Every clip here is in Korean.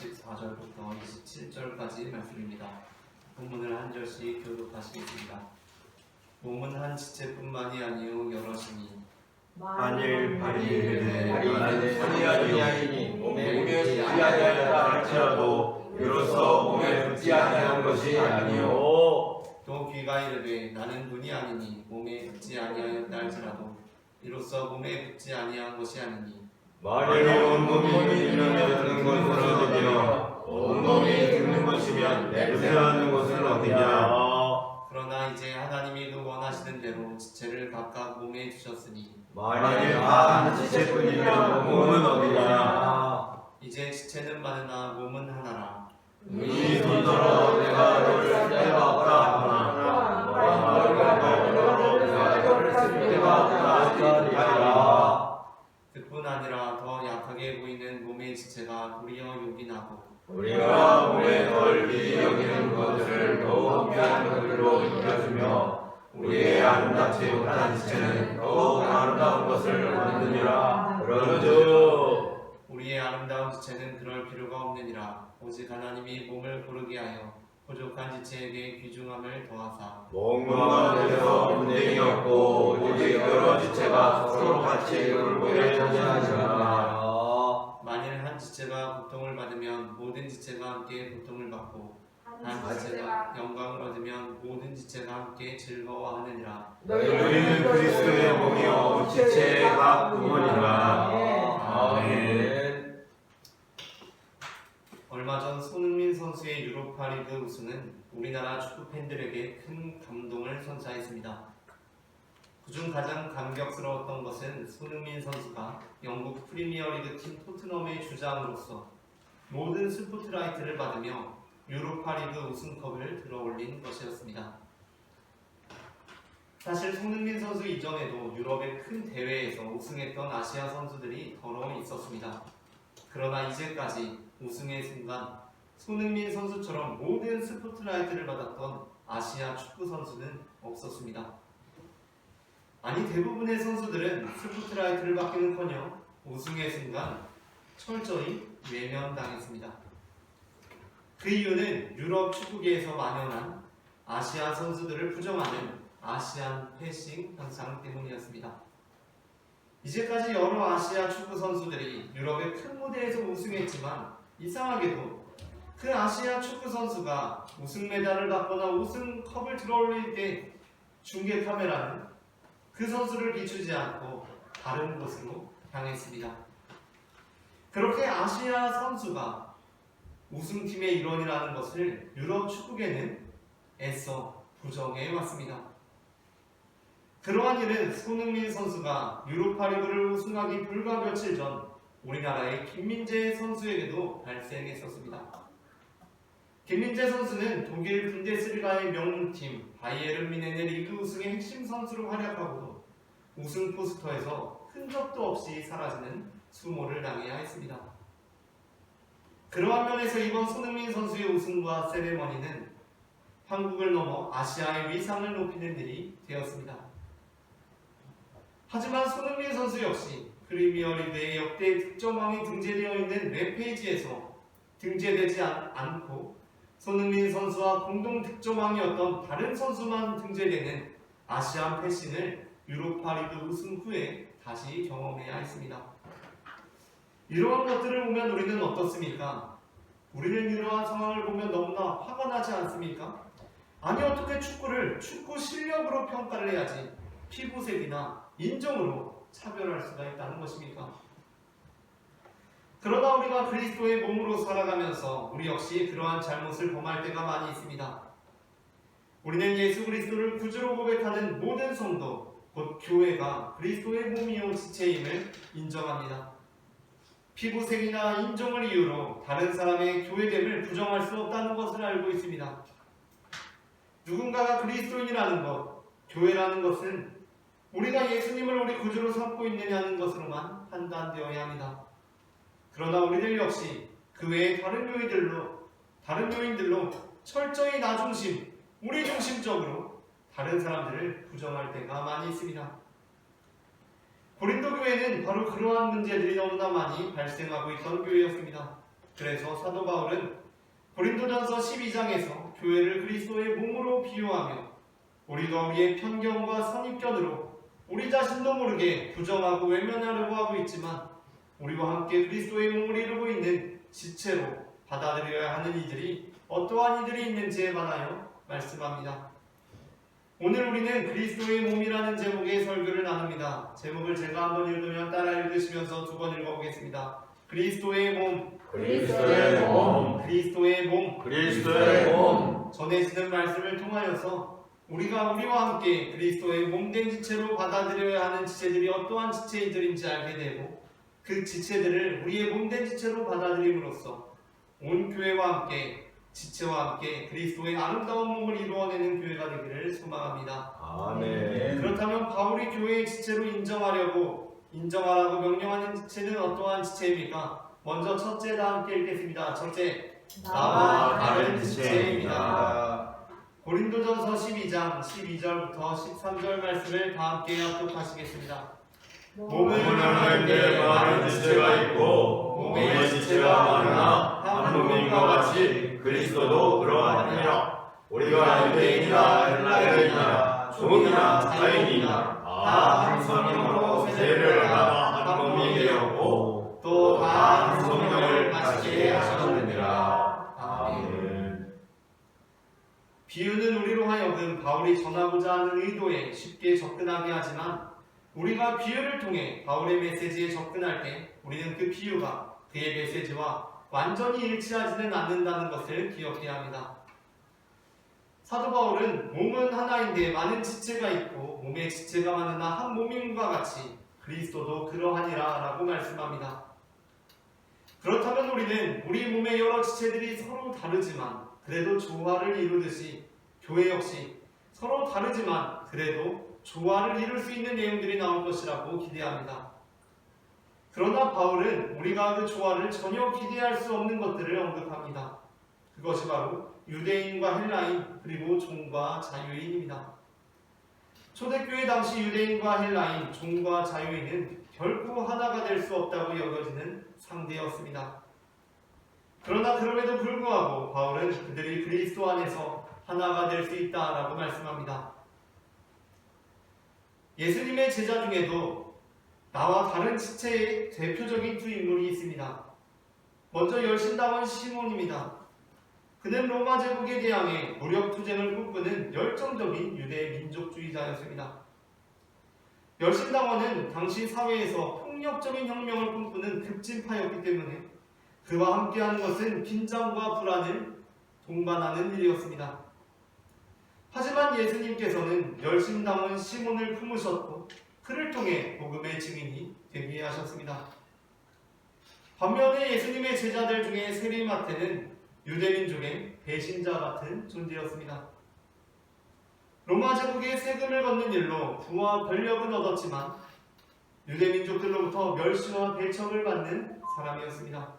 14절부터 27절까지 말씀입니다. 본문을 한 절씩 교독하시겠습니다. 몸은 한 지체뿐만이 아니요 여럿이니 만일 발이 이르되 나는 손이 아니하이니 몸에 붙지 아니하였다 할지라도 이로써 몸에 붙지 아니한 것이 아니요 또 귀가 이르되 나는 눈이 아니니 몸에 붙지 아니하였다 할지라도 이로써 몸에 붙지 아니한 것이 아니니 만일 온몸이 들리면 듣는 것을 얻으며 온몸이 듣는 것이면 냄새나는 것을 얻느냐. 그러나 이제 하나님이 그 원하시는 대로 지체를 각각 몸에 주셨으니 만일 다 한 지체뿐이면 몸은 어디냐. 이제 지체는 많으나 몸은 하나라. 이 손으로 내가 너를 쓸 때가 없다 하나 내가 너를 쓸 때가 없다 하리라. 그뿐 아니라 더 약하게 보이는 몸의 지체가 도리어 요긴하고 우리가 몸에 덜 귀히 여기는 것들을 더욱 귀한 것들로 이겨주며 우리의 아름답지 못한 지체는 더욱 아름다운 것을 얻느니라. 그런즉 우리의 아름다운 지체는 그럴 필요가 없느니라. 오직 하나님이 몸을 고르게 하여 부족한 지체에게 귀중함을 더하사 몸 가운데서 분쟁이 없고 오직 여러 지체가 서로 같이 돌보게 하시니라. 만일 한 지체가 고통을 받으면 모든 지체가 함께 고통을 받고 한 지체가 영광을 얻으면 모든 지체가 함께 즐거워하느니라. 너희는 그리스도의 몸이요 지체의 각 부분이라. 아멘. 얼마 전 손흥민 선수의 유로파 리그 우승은 우리나라 축구 팬들에게 큰 감동을 선사했습니다. 그중 가장 감격스러웠던 것은 손흥민 선수가 영국 프리미어리그 팀 토트넘의 주장으로서 모든 스포트라이트를 받으며 유로파 리그 우승컵을 들어올린 것이었습니다. 사실 손흥민 선수 이전에도 유럽의 큰 대회에서 우승했던 아시아 선수들이 더러 있었습니다. 그러나 이제까지 우승의 순간 손흥민 선수처럼 모든 스포트라이트를 받았던 아시아 축구 선수는 없었습니다. 아니 대부분의 선수들은 스포트라이트를 받기는커녕 우승의 순간 철저히 외면당했습니다. 그 이유는 유럽 축구계에서 만연한 아시아 선수들을 부정하는 아시안 패싱 현상 때문이었습니다. 이제까지 여러 아시아 축구 선수들이 유럽의 큰 무대에서 우승했지만 이상하게도 그 아시아 축구 선수가 우승 메달을 받거나 우승컵을 들어올릴 때 중계 카메라는 그 선수를 비추지 않고 다른 곳으로 향했습니다. 그렇게 아시아 선수가 우승팀의 일원이라는 것을 유럽 축구계는 애써 부정해 왔습니다. 그러한 일은 손흥민 선수가 유로파리그를 우승하기 불과 며칠 전 우리나라의 김민재 선수에게도 발생했었습니다. 김민재 선수는 독일 분데스리가의 명문팀 바이에른 뮌헨의 리그 우승의 핵심 선수로 활약하고도 우승 포스터에서 흔적도 없이 사라지는 수모를 당해야 했습니다. 그러한 면에서 이번 손흥민 선수의 우승과 세레머니는 한국을 넘어 아시아의 위상을 높이는 일이 되었습니다. 하지만 손흥민 선수 역시 프리미어리그의 역대 득점왕이 등재되어 있는 웹페이지에서 등재되지 않고 손흥민 선수와 공동 득점왕이었던 다른 선수만 등재되는 아시안 패싱을 유로파리그 우승 후에 다시 경험해야 했습니다. 이러한 것들을 보면 우리는 어떻습니까? 우리는 이러한 상황을 보면 너무나 화가 나지 않습니까? 아니 어떻게 축구를 축구 실력으로 평가를 해야지 피부색이나 인종으로 차별할 수가 있다는 것입니까? 그러나 우리가 그리스도의 몸으로 살아가면서 우리 역시 그러한 잘못을 범할 때가 많이 있습니다. 우리는 예수 그리스도를 구주로 고백하는 모든 성도, 곧 교회가 그리스도의 몸이요 지체임을 인정합니다. 피부색이나 인종을 이유로 다른 사람의 교회됨을 부정할 수 없다는 것을 알고 있습니다. 누군가가 그리스도인이라는 것, 교회라는 것은 우리가 예수님을 우리 구주로 삼고 있느냐는 것으로만 판단되어야 합니다. 그러나 우리들 역시 그 외의 다른 요인들로 철저히 나 중심, 우리 중심적으로 다른 사람들을 부정할 때가 많이 있습니다. 고린도 교회는 바로 그러한 문제들이 너무나 많이 발생하고 있던 교회였습니다. 그래서 사도 바울은 고린도전서 12장에서 교회를 그리스도의 몸으로 비유하며 우리가 우리의 편견과 선입견으로 우리 자신도 모르게 부정하고 외면하려고 하고 있지만 우리와 함께 그리스도의 몸을 이루고 있는 지체로 받아들여야 하는 이들이 어떠한 이들이 있는지에 관하여 말씀합니다. 오늘 우리는 그리스도의 몸이라는 제목의 설교를 나눕니다. 제목을 제가 한번 읽으면 따라 읽으시면서 두 번 읽어보겠습니다. 그리스도의 몸, 그리스도의 몸, 그리스도의 몸, 그리스도의 몸. 전해지는 말씀을 통하여서 우리가 우리와 함께 그리스도의 몸된 지체로 받아들여야 하는 지체들이 어떠한 지체들인지 알게 되고 그 지체들을 우리의 몸된 지체로 받아들임으로써 온 교회와 함께 지체와 함께 그리스도의 아름다운 몸을 이루어내는 교회가 되기를 소망합니다. 아멘. 그렇다면 바울이 교회의 지체로 인정하라고 명령하는 지체는 어떠한 지체입니까? 먼저 첫째 다 함께 읽겠습니다. 첫째, 나와 다른 지체입니다. 고린도전서 12장 12절부터 13절 말씀을 다 함께 합독하시겠습니다. 몸은 하나님께 많은 지체가 있고 몸의 지체가 많으나 한 몸인과 같이 그리스도도 그러하니라. 우리가 유대인이나 헬라인이나 종이나 자유인이나 다 한 성령으로 세례를 받아 한 몸이 되었고 또 다 한 성령을 마시게 하셨느니라. 아멘. 비유는 우리로 하여금 바울이 전하고자 하는 의도에 쉽게 접근하게 하지만 우리가 비유를 통해 바울의 메시지에 접근할 때 우리는 그 비유가 그의 메시지와 완전히 일치하지는 않는다는 것을 기억해야 합니다. 사도 바울은 몸은 하나인데 많은 지체가 있고 몸의 지체가 많으나 한 몸임과 같이 그리스도도 그러하니라 라고 말씀합니다. 그렇다면 우리는 우리 몸의 여러 지체들이 서로 다르지만 그래도 조화를 이루듯이 교회 역시 서로 다르지만 그래도 조화를 이룰 수 있는 내용들이 나올 것이라고 기대합니다. 그러나 바울은 우리가 그 조화를 전혀 기대할 수 없는 것들을 언급합니다. 그것이 바로 유대인과 헬라인 그리고 종과 자유인입니다. 초대교회 당시 유대인과 헬라인, 종과 자유인은 결코 하나가 될 수 없다고 여겨지는 상대였습니다. 그러나 그럼에도 불구하고 바울은 그들이 그리스도 안에서 하나가 될 수 있다라고 말씀합니다. 예수님의 제자 중에도 나와 다른 지체의 대표적인 두 인물이 있습니다. 먼저 열심당원 시몬입니다. 그는 로마 제국에 대항해 무력 투쟁을 꿈꾸는 열정적인 유대 민족주의자였습니다. 열심당원은 당시 사회에서 폭력적인 혁명을 꿈꾸는 급진파였기 때문에 그와 함께하는 것은 긴장과 불안을 동반하는 일이었습니다. 하지만 예수님께서는 열심당원 시몬을 품으셨고 그를 통해 복음의 증인이 되게 하셨습니다. 반면에 예수님의 제자들 중에 세리마태는 유대민족의 배신자 같은 존재였습니다. 로마 제국의 세금을 걷는 일로 부와 권력은 얻었지만 유대민족들로부터 멸시와 배척을 받는 사람이었습니다.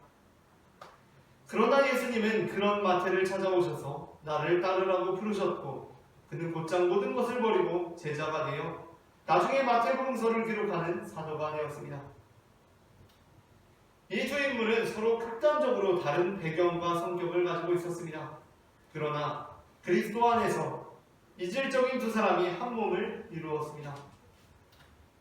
그러나 예수님은 그런 마태를 찾아오셔서 나를 따르라고 부르셨고 그는 곧장 모든 것을 버리고 제자가 되어 나중에 마태복음서를 기록하는 사도가 되었습니다. 이 두 인물은 서로 극단적으로 다른 배경과 성격을 가지고 있었습니다. 그러나 그리스도 안에서 이질적인 두 사람이 한 몸을 이루었습니다.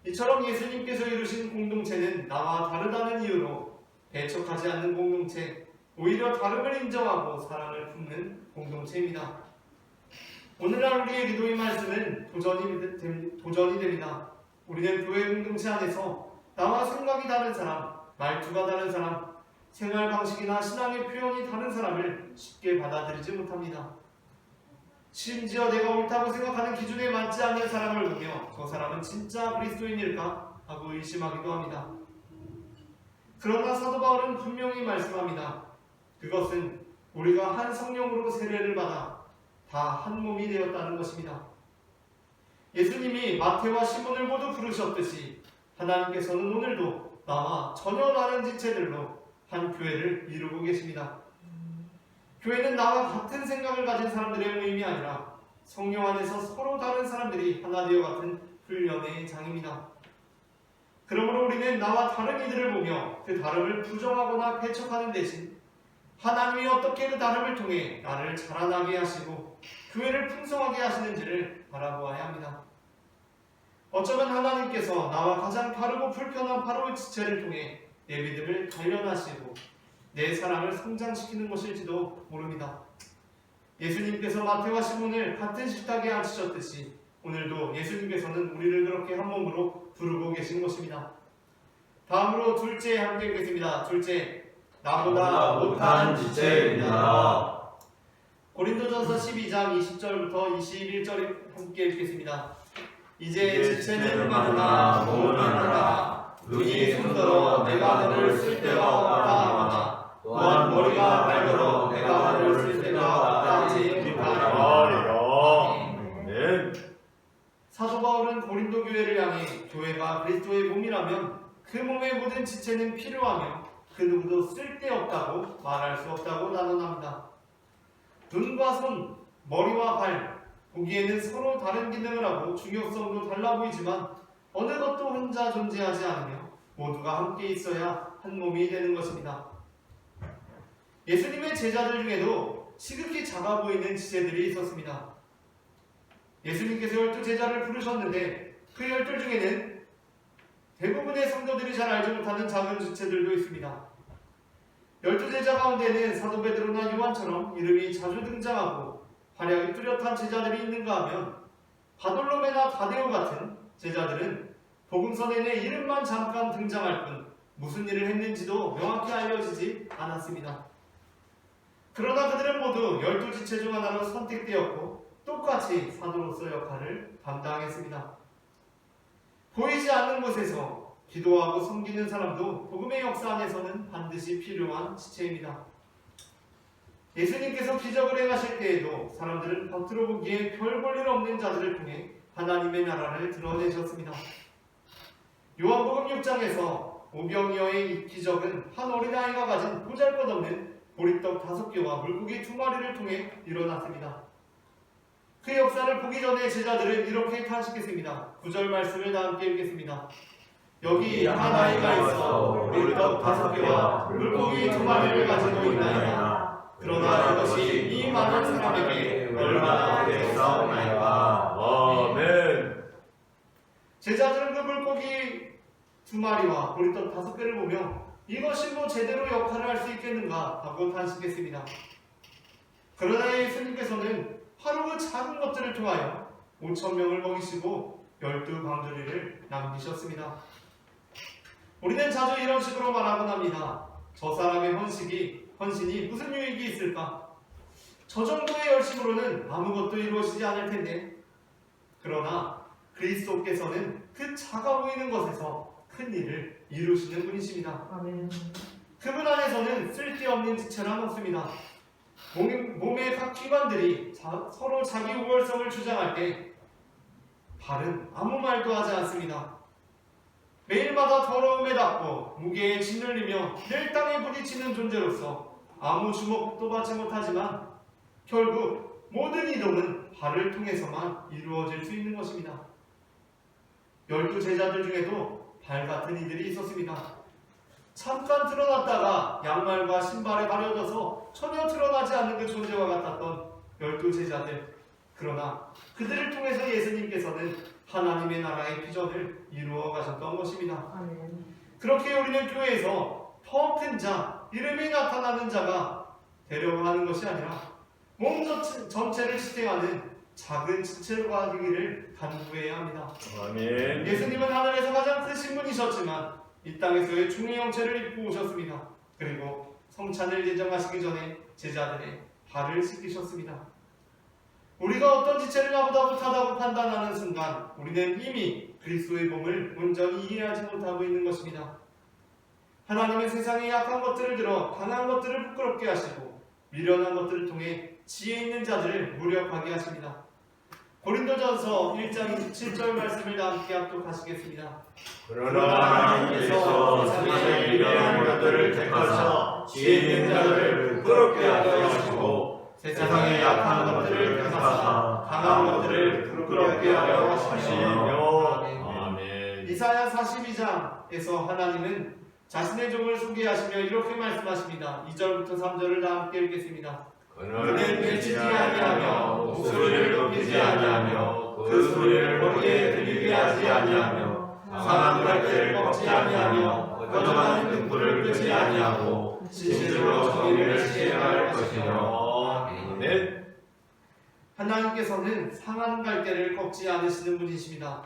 이처럼 예수님께서 이루신 공동체는 나와 다르다는 이유로 배척하지 않는 공동체, 오히려 다름을 인정하고 사랑을 품는 공동체입니다. 오늘날 우리의 기도의 말씀은 도전이 됩니다. 우리는 교회 공동체 안에서 나와 생각이 다른 사람, 말투가 다른 사람, 생활 방식이나 신앙의 표현이 다른 사람을 쉽게 받아들이지 못합니다. 심지어 내가 옳다고 생각하는 기준에 맞지 않는 사람을 보며 저 사람은 진짜 그리스도인일까 하고 의심하기도 합니다. 그러나 사도 바울은 분명히 말씀합니다. 그것은 우리가 한 성령으로 세례를 받아 다 한 몸이 되었다는 것입니다. 예수님이 마태와 시몬을 모두 부르셨듯이 하나님께서는 오늘도 나와 전혀 다른 지체들로 한 교회를 이루고 계십니다. 교회는 나와 같은 생각을 가진 사람들의 모임이 아니라 성령 안에서 서로 다른 사람들이 하나 되어 같은 훈련의 장입니다. 그러므로 우리는 나와 다른 이들을 보며 그 다름을 부정하거나 배척하는 대신 하나님이 어떻게 그 나름을 통해 나를 자라나게 하시고 교회를 풍성하게 하시는지를 바라보아야 합니다. 어쩌면 하나님께서 나와 가장 바르고 불편한 바로의 지체를 통해 내 믿음을 단련하시고 내 사랑을 성장시키는 것일지도 모릅니다. 예수님께서 마태와 시몬을 같은 식탁에 앉히셨듯이 오늘도 예수님께서는 우리를 그렇게 한 몸으로 부르고 계신 것입니다. 다음으로 둘째 함께 읽겠습니다. 둘째, 나보다 못한 지체입니다. 고린도전서 12장 20절부터 21절 함께 읽겠습니다. 이제 지체는 많으나 몸은 하나, 눈이 손들어 내가 너를 쓸 데가 없다 하나, 또한 머리가 발걸어 내가 너를 쓸 데가 없다 하지 못하노라. 사도 바울은 고린도 교회를 향해 교회가 그리스도의 몸이라면 그 몸의 모든 지체는 필요하며 그 누구도 쓸데없다고 말할 수 없다고 단언합니다. 눈과 손, 머리와 발, 보기에는 서로 다른 기능을 하고 중요성도 달라 보이지만 어느 것도 혼자 존재하지 않으며 모두가 함께 있어야 한 몸이 되는 것입니다. 예수님의 제자들 중에도 시극히 작아 보이는 지체들이 있었습니다. 예수님께서 12제자를 부르셨는데 그 12 중에는 대부분의 성도들이 잘 알지 못하는 작은 지체들도 있습니다. 12제자 가운데는 사도 베드로나 요한처럼 이름이 자주 등장하고 활약이 뚜렷한 제자들이 있는가 하면 바돌로메나 다데오 같은 제자들은 복음서 내내 이름만 잠깐 등장할 뿐 무슨 일을 했는지도 명확히 알려지지 않았습니다. 그러나 그들은 모두 12지체 중 하나로 선택되었고 똑같이 사도로서 역할을 감당했습니다. 보이지 않는 곳에서 기도하고 섬기는 사람도 복음의 역사 안에서는 반드시 필요한 지체입니다. 예수님께서 기적을 행하실 때에도 사람들은 겉으로 보기에 별 볼 일 없는 자들을 통해 하나님의 나라를 드러내셨습니다. 요한복음 6장에서 오병이어의 기적은 한 어린아이가 가진 보잘것없는 보리떡 5개와 물고기 2마리를 통해 일어났습니다. 그 역사를 보기 전에 제자들은 이렇게 탄식했습니다. 9절 말씀을 다 함께 읽겠습니다. 여기 한 아이가 있어 보리떡 5개와 물고기 2마리를 가지고 있나이다. 그러나 이것이 이 많은 사람에게 얼마나 되겠사오나이까. 아멘. 제자들은 그 물고기 2마리와 보리떡 5개를 보며 이것이 뭐 제대로 역할을 할 수 있겠는가 하고 탄식했습니다. 그러나 예수님께서는 바로 그 작은 것들을 통하여 5,000명을 먹이시고 12방주리를 남기셨습니다. 우리는 자주 이런 식으로 말하곤 합니다. 저 사람의 헌신이 무슨 유익이 있을까? 저 정도의 열심으로는 아무것도 이루어지지 않을 텐데. 그러나 그리스도께서는 그 작아 보이는 것에서 큰 일을 이루시는 분이십니다. 아멘. 그분 안에서는 쓸데없는 지체란 없습니다. 몸의 각 기관들이 서로 자기 우월성을 주장할 때 발은 아무 말도 하지 않습니다. 매일마다 더러움에 닿고 무게에 짓눌리며 늘 땅에 부딪히는 존재로서 아무 주목도 받지 못하지만 결국 모든 이동은 발을 통해서만 이루어질 수 있는 것입니다. 12제자들 중에도 발 같은 이들이 있었습니다. 잠깐 드러났다가 양말과 신발에 가려져서 전혀 드러나지 않는 그 존재와 같았던 12제자들. 그러나 그들을 통해서 예수님께서는 하나님의 나라의 비전을 이루어 가셨던 것입니다. 아멘. 그렇게 우리는 교회에서 더 큰 자, 이름이 나타나는 자가 되려고 하는 것이 아니라 몸 전체를 지탱하는 작은 지체로 가기를 간구해야 합니다. 아멘. 예수님은 하늘에서 가장 크신 분이셨지만 이 땅에서의 중의 형체를 입고 오셨습니다. 그리고 성찬을 예정하시기 전에 제자들의 발을 씻기셨습니다. 우리가 어떤 지체를 나보다 못하다고 판단하는 순간 우리는 이미 그리스도의 몸을 온전히 이해하지 못하고 있는 것입니다. 하나님은 세상의 약한 것들을 들어 강한 것들을 부끄럽게 하시고 미련한 것들을 통해 지혜 있는 자들을 무력하게 하십니다. 고린도전서 1장 27절 말씀을 다 함께 합독하시겠습니다. 그러나 하나님께서 세상의 미련한 것들을 택하사 지혜 있는 자들을 부끄럽게 하려 하시고 세상의 약한 것들을 택하사 강한 것들을 부끄럽게 하려 하시며. 아멘. 이사야 42장에서 하나님은 자신의 종을 소개하시며 이렇게 말씀하십니다. 2절부터 3절을 다 함께 읽겠습니다. 그는 외치지 아니하며 목소리를 높이지 아니하며 그 소리를 거기에 들리게 하지 아니하며 상한 갈대를 꺾지 아니하며 꺼져가는 등불을 끄지 아니하고 진실로 정의를 시행할 것이며. 아멘. 하나님께서는 상한 갈대를 꺾지 않으시는 분이십니다.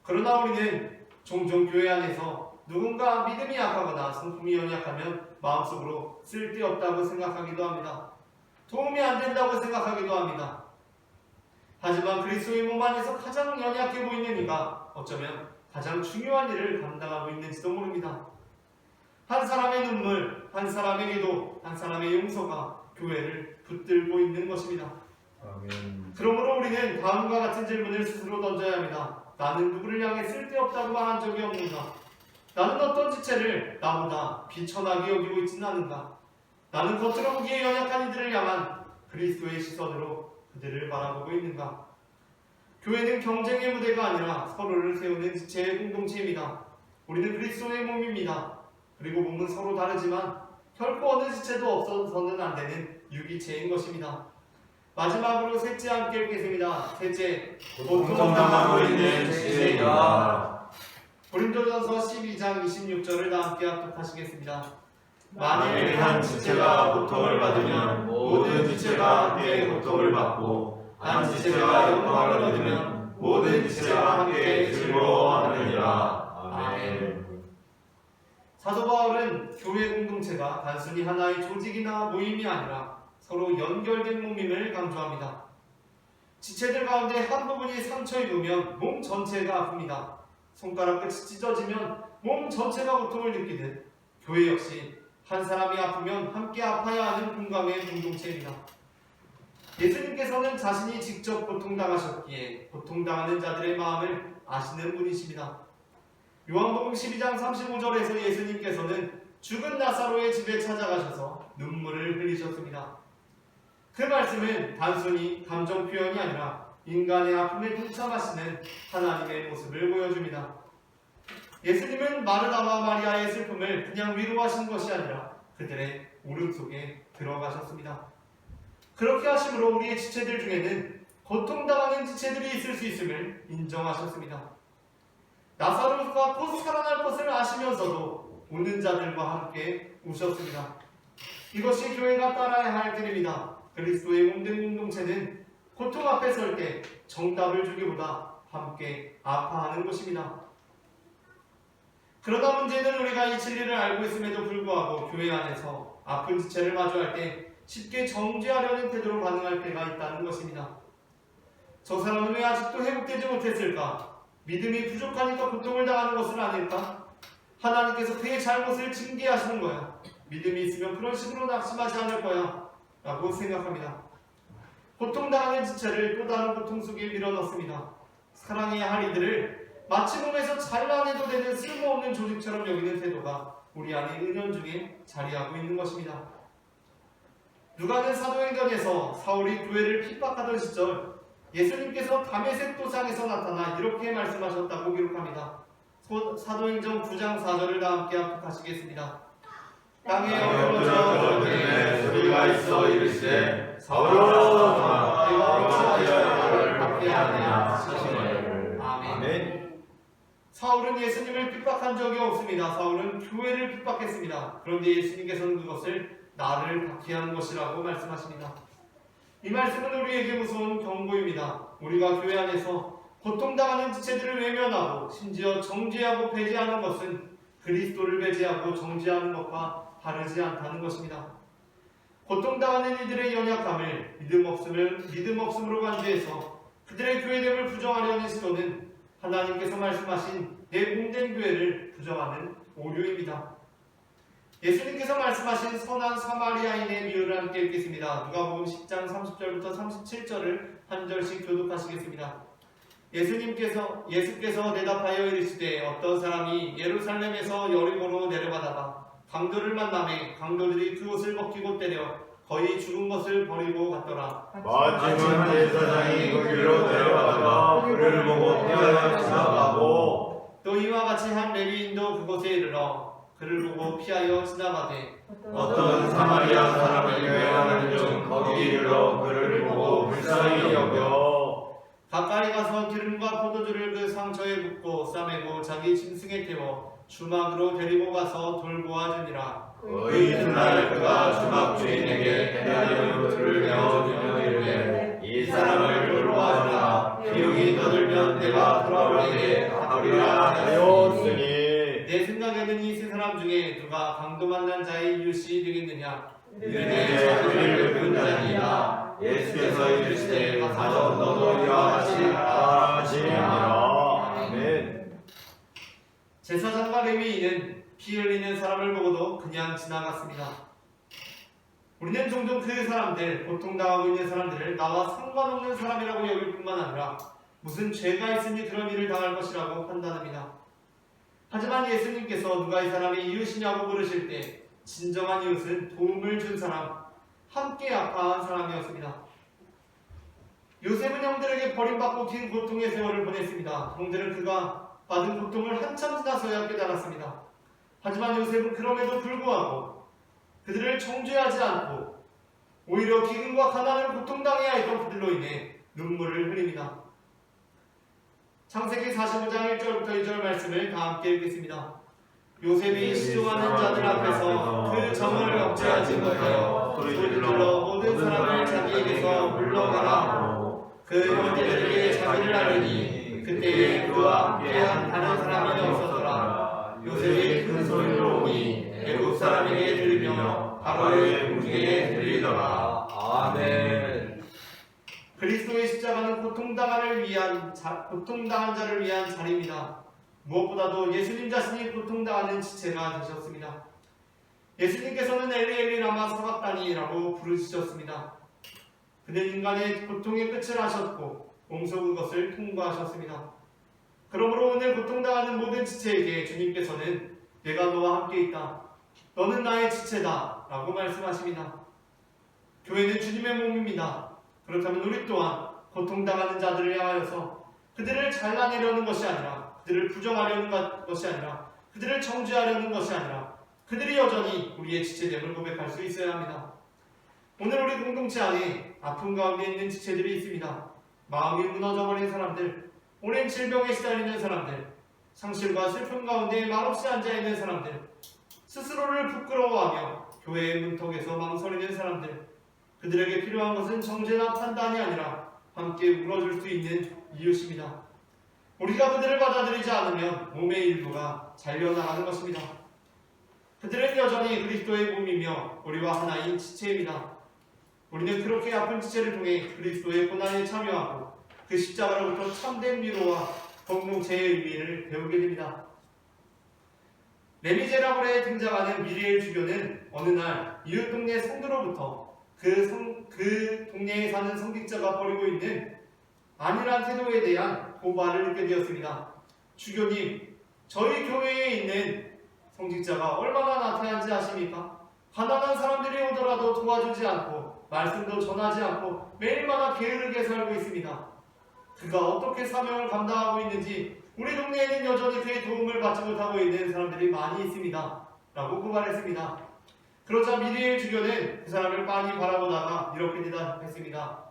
그러나 우리는 종종 교회 안에서 누군가 믿음이 약하거나 성품이 연약하면 마음속으로 쓸데없다고 생각하기도 합니다. 도움이 안 된다고 생각하기도 합니다. 하지만 그리스도의 몸 안에서 가장 연약해 보이는 이가 어쩌면 가장 중요한 일을 감당하고 있는지도 모릅니다. 한 사람의 눈물, 한 사람의 기도, 한 사람의 용서가 교회를 붙들고 있는 것입니다. 아멘. 그러므로 우리는 다음과 같은 질문을 스스로 던져야 합니다. 나는 누구를 향해 쓸데없다고 말한 적이 없는가? 나는 어떤 지체를 나보다 비천하게 여기고 있지는 않은가? 나는 겉으로 보기에 연약한 이들을 향한 그리스도의 시선으로 그들을 바라보고 있는가? 교회는 경쟁의 무대가 아니라 서로를 세우는 지체의 공동체입니다. 우리는 그리스도의 몸입니다. 그리고 몸은 서로 다르지만 결코 어느 지체도 없어서는 안 되는 유기체인 것입니다. 마지막으로 셋째 함께 읽겠습니다. 셋째, 고통당하고 있는 지체이다. 고린도전서 12장 26절을 다 함께 합독하시겠습니다. 만일 한 지체가 고통을 받으면 모든 지체가 함께 고통을 받고 한 지체가 영광을 얻으면 모든 지체가 함께 즐거워하느니라. 아멘. 사도 바울은 교회 공동체가 단순히 하나의 조직이나 모임이 아니라 서로 연결된 몸임을 강조합니다. 지체들 가운데 한 부분이 상처 입으면 몸 전체가 아픕니다. 손가락 끝이 찢어지면 몸 전체가 고통을 느끼듯 교회 역시 한 사람이 아프면 함께 아파야 하는 공감의 공동체입니다. 예수님께서는 자신이 직접 고통당하셨기에 고통당하는 자들의 마음을 아시는 분이십니다. 요한복음 12장 35절에서 예수님께서는 죽은 나사로의 집에 찾아가셔서 눈물을 흘리셨습니다. 그 말씀은 단순히 감정 표현이 아니라 인간의 아픔에 동참하시는 하나님의 모습을 보여줍니다. 예수님은 마르다와 마리아의 슬픔을 그냥 위로하신 것이 아니라 그들의 울음 속에 들어가셨습니다. 그렇게 하심으로 우리의 지체들 중에는 고통당하는 지체들이 있을 수 있음을 인정하셨습니다. 나사로가 곧 살아날 것을 아시면서도 우는 자들과 함께 우셨습니다. 이것이 교회가 따라야 할 길입니다. 그리스도의 몸된 공동체는 고통 앞에 설 때 정답을 주기보다 함께 아파하는 것입니다. 그러다 문제는 우리가 이 진리를 알고 있음에도 불구하고 교회 안에서 아픈 지체를 마주할 때 쉽게 정죄하려는 태도로 반응할 때가 있다는 것입니다. 저 사람은 왜 아직도 회복되지 못했을까? 믿음이 부족하니까 고통을 당하는 것은 아닐까? 하나님께서 그의 잘못을 징계하시는 거야. 믿음이 있으면 그런 식으로 낙심하지 않을 거야 라고 생각합니다. 고통당하는 지체를 또 다른 고통 속에 밀어넣습니다. 사랑해야 할 이들을 마치 몸에서 잘라내도 되는 쓸모없는 조직처럼 여기는 태도가 우리 안에 은연중에 자리하고 있는 것입니다. 누가는 사도행전에서 사울이 교회를 핍박하던 시절 예수님께서 다메섹 도상에서 나타나 이렇게 말씀하셨다고 기록합니다. 사도행전 9장 4절을 다 함께 합독하시겠습니다. 땅에 엎드러져 그들의 소리가 있어 이르시되 사울아 내가 어찌하여 너를 받게 하느냐 하시거늘. 아멘. 사울은 예수님을 핍박한 적이 없습니다. 사울은 교회를 핍박했습니다. 그런데 예수님께서는 그것을 나를 받게 하는 것이라고 말씀하십니다. 이 말씀은 우리에게 무서운 경고입니다. 우리가 교회 안에서 고통당하는 지체들을 외면하고 심지어 정죄하고 배제하는 것은 그리스도를 배제하고 정죄하는 것과 다르지 않다는 것입니다. 고통당하는 이들의 연약함을 믿음 없음으로 간주해서 그들의 교회됨을 부정하려는 시도는 하나님께서 말씀하신 내 몸된 교회를 부정하는 오류입니다. 예수님께서 말씀하신 선한 사마리아인의 비유를 함께 읽겠습니다. 누가복음 10장 30절부터 37절을 한 절씩 교독하시겠습니다. 예수께서 대답하여 이르시되 어떤 사람이 예루살렘에서 여리고로 내려가다가 강도를 만나매 강도들이 그 옷을 벗기고 때려 거의 죽은 것을 버리고 갔더라. 마침은 제사장이 거기로 내려가다가 그를 보고 뛰어나 지나가고 또 이와 같이 한 레위인도 그곳에 이르러 그를 보고 피하여 지나가되 어떤 사마리아 사람을 여행하는 중 거기 이르러 그를 보고 불쌍히 여겨 가까이 가서 기름과 포도주를 그 상처에 붓고 싸매고 자기 짐승에 태워 주막으로 데리고 가서 돌보아주니라. 그 이튿날 그가 주막 주인에게 대나리온으로 들을 메어주며 이르되 이 사람을 돌보아주라. 비용이 떠들면 내가 돌아오리에 갚으리라 하였으니 내 생각에는 이 세 사람 중에 누가 강도 만난 자의 이웃이 되겠느냐? 이르되 자기를 긁은 자니이다. 예수께서 이르시되 가서 너도 이와 같이 하라 하시니라. 아멘. 제사장과 레위인은 피 흘리는 사람을 보고도 그냥 지나갔습니다. 우리는 종종 그 사람들, 고통당하고 있는 사람들을 나와 상관없는 사람이라고 여길 뿐만 아니라 무슨 죄가 있으니 그런 일을 당할 것이라고 판단합니다. 하지만 예수님께서 누가 이 사람이 이웃이냐고 물으실 때 진정한 이웃은 도움을 준 사람, 함께 아파한 사람이었습니다. 요셉은 형들에게 버림받고 긴 고통의 세월을 보냈습니다. 형들은 그가 받은 고통을 한참 지나서야 깨달았습니다. 하지만 요셉은 그럼에도 불구하고 그들을 정죄하지 않고 오히려 기근과 가난을 고통당해야 했던 그들로 인해 눈물을 흘립니다. 창세기 45장 1절부터 2절 말씀을 다 함께 읽겠습니다. 요셉이 시종하는 자들 앞에서 그 정을 억제하지 못하여 소리질러 모든 사람을 자기에게서 물러가라 하고 그 형제들에게 자기를 알리니 그때에 그와 함께한 다른 사람이 없었더라. 요셉이 큰 소리로 오니 애굽 사람에게 들리며 바로의 궁중에 들리더라. 아멘. 그리스도의 십자가는 고통당한 자를 위한 자리입니다. 무엇보다도 예수님 자신이 고통당하는 지체가 되셨습니다. 예수님께서는 엘리 엘리 라마 사박다니라고 부르시셨습니다. 그는 인간의 고통의 끝을 하셨고 몸소 그것을 통과하셨습니다. 그러므로 오늘 고통당하는 모든 지체에게 주님께서는 내가 너와 함께 있다. 너는 나의 지체다. 라고 말씀하십니다. 교회는 주님의 몸입니다. 그렇다면 우리 또한 고통당하는 자들을 향하여서 그들을 잘라내려는 것이 아니라 그들을 부정하려는 것이 아니라 그들을 정죄하려는 것이 아니라 그들이 여전히 우리의 지체됨을 고백할 수 있어야 합니다. 오늘 우리 공동체 안에 아픔 가운데 있는 지체들이 있습니다. 마음이 무너져버린 사람들, 오랜 질병에 시달리는 사람들, 상실과 슬픔 가운데 말없이 앉아있는 사람들, 스스로를 부끄러워하며 교회의 문턱에서 망설이는 사람들, 그들에게 필요한 것은 정죄나 판단이 아니라 함께 울어줄 수 있는 이웃입니다. 우리가 그들을 받아들이지 않으면 몸의 일부가 잘려나가는 것입니다. 그들은 여전히 그리스도의 몸이며 우리와 하나인 지체입니다. 우리는 그렇게 아픈 지체를 통해 그리스도의 고난에 참여하고 그 십자가로부터 참된 위로와 공동체의 의미를 배우게 됩니다. 레미제라블에 등장하는 미리엘 주교는 어느 날 이웃 동네 성도로부터 그 동네에 사는 성직자가 벌이고 있는 안일한 태도에 대한 고발을 듣게 되었습니다. 주교님, 저희 교회에 있는 성직자가 얼마나 나태한지 아십니까? 가난한 사람들이 오더라도 도와주지 않고 말씀도 전하지 않고 매일마다 게으르게 살고 있습니다. 그가 어떻게 사명을 감당하고 있는지 우리 동네에는 여전히 그의 도움을 받지 못하고 있는 사람들이 많이 있습니다. 라고 고발했습니다. 그러자 미리엘 주교는 그 사람을 빤히 바라보다가 이렇게 대답했습니다.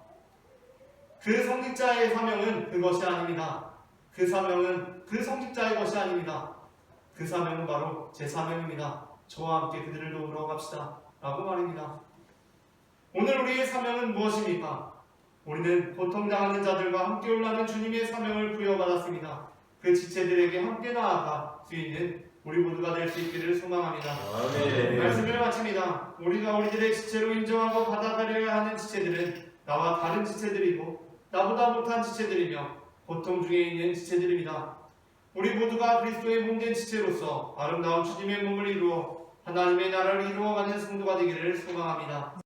그 성직자의 사명은 그것이 아닙니다. 그 사명은 그 성직자의 것이 아닙니다. 그 사명은 바로 제 사명입니다. 저와 함께 그들을 도우러 갑시다. 라고 말입니다. 오늘 우리의 사명은 무엇입니까? 우리는 고통당하는 자들과 함께 올라가는 주님의 사명을 부여받았습니다. 그 지체들에게 함께 나아가 수 있는 우리 모두가 될 수 있기를 소망합니다. 아멘. 말씀을 마칩니다. 우리가 우리들의 지체로 인정하고 받아들여야 하는 지체들은 나와 다른 지체들이고 나보다 못한 지체들이며 고통 중에 있는 지체들입니다. 우리 모두가 그리스도의 몸된 지체로서 아름다운 주님의 몸을 이루어 하나님의 나라를 이루어가는 성도가 되기를 소망합니다.